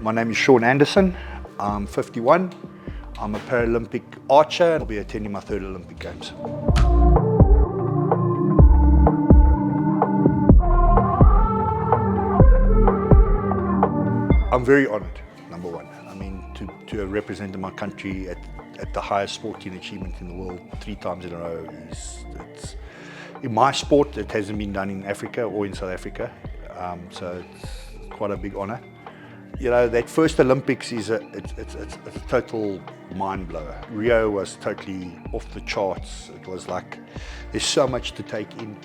My name is Shaun Anderson. I'm 51. I'm a Paralympic archer. I'll be attending my third Olympic Games. I'm very honoured, number one. I mean, to have represented my country at the highest sporting achievement in the world 3 times in a row it's in my sport. It hasn't been done in Africa or in South Africa, so it's quite a big honour. You know, that first Olympics is it's a total mind blower. Rio was totally off the charts. It was like there's so much to take in.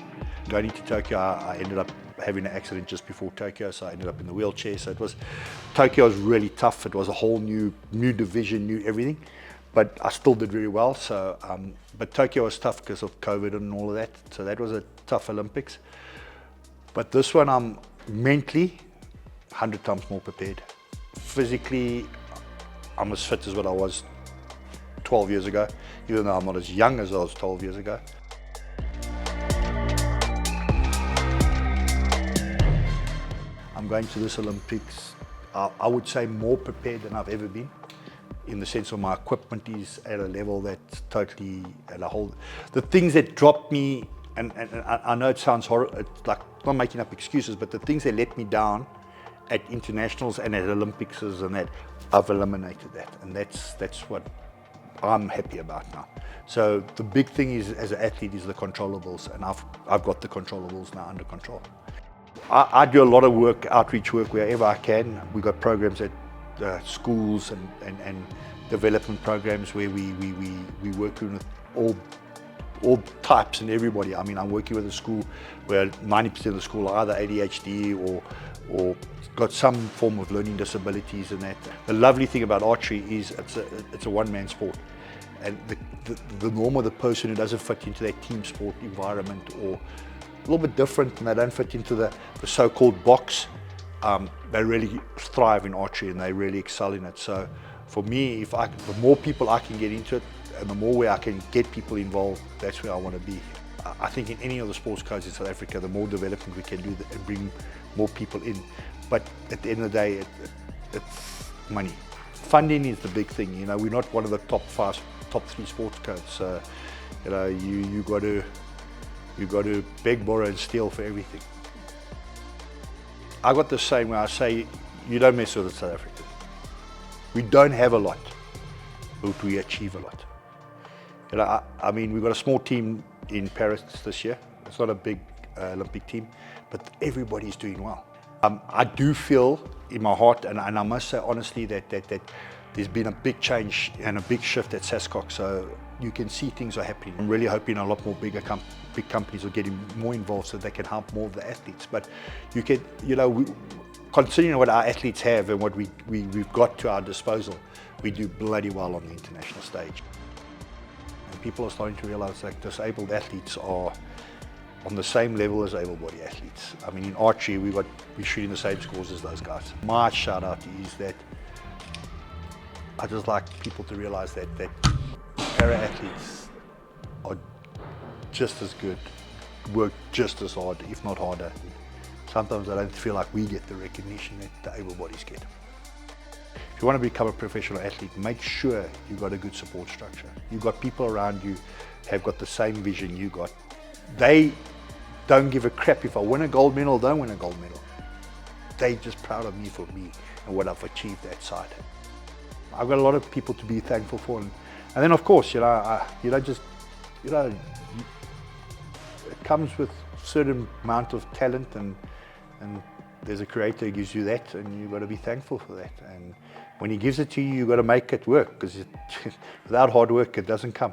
Going into Tokyo, I ended up having an accident just before Tokyo, so I ended up in the wheelchair. So Tokyo was really tough. It was a whole new division, new everything, but I still did very well. So, but Tokyo was tough because of COVID and all of that. So that was a tough Olympics. But this one, I'm mentally 100 times more prepared. Physically, I'm as fit as what I was 12 years ago, even though I'm not as young as I was 12 years ago. I'm going to this Olympics, I would say more prepared than I've ever been, in the sense of my equipment is at a level that's totally at a whole. The things that dropped me, and I know it sounds horrible, it's like not making up excuses, but the things that let me down at internationals and at Olympics and that, I've eliminated that, and that's what I'm happy about now. So the big thing is, as an athlete, is the controllables, and I've got the controllables now under control. I do a lot of work, outreach work wherever I can. We've got programs at schools and development programs where we work with all types and everybody. I mean, I'm working with a school where 90% of the school are either ADHD or got some form of learning disabilities and that. The lovely thing about archery is it's a one-man sport. And the norm of the person who doesn't fit into that team sport environment, or a little bit different, and they don't fit into the so-called box, they really thrive in archery and they really excel in it. So for me, the more people I can get into it and the more way I can get people involved, that's where I want to be. I think in any of the sports codes in South Africa, the more development we can do and bring more people in. But at the end of the day, it's money. Funding is the big thing. You know, we're not one of the top 3 sports codes. So, you know, you got to beg, borrow, and steal for everything. I got the same where I say, you don't mess with it, South Africa. We don't have a lot, but we achieve a lot. You know, I mean, we've got a small team in Paris this year. It's not a big Olympic team, but everybody's doing well. I do feel in my heart, and I must say honestly, that there's been a big change and a big shift at SASCOC, so you can see things are happening. I'm really hoping a lot more big companies are getting more involved so they can help more of the athletes. But you can, you know, considering what our athletes have and what we've got to our disposal, we do bloody well on the international stage. And people are starting to realize that disabled athletes are on the same level as able-bodied athletes. I mean, in archery, we're shooting the same scores as those guys. My shout out is that I just like people to realize that para-athletes are just as good, work just as hard, if not harder. Sometimes I don't feel like we get the recognition that the able-bodies get. If you want to become a professional athlete, make sure you've got a good support structure. You've got people around you have got the same vision you got. They don't give a crap if I win a gold medal or don't win a gold medal. They're just proud of me for me and what I've achieved that side. I've got a lot of people to be thankful for, and then of course, you know, it comes with a certain amount of talent, and there's a creator who gives you that, and you've got to be thankful for that. And when he gives it to you, you've got to make it work, because without hard work, it doesn't come.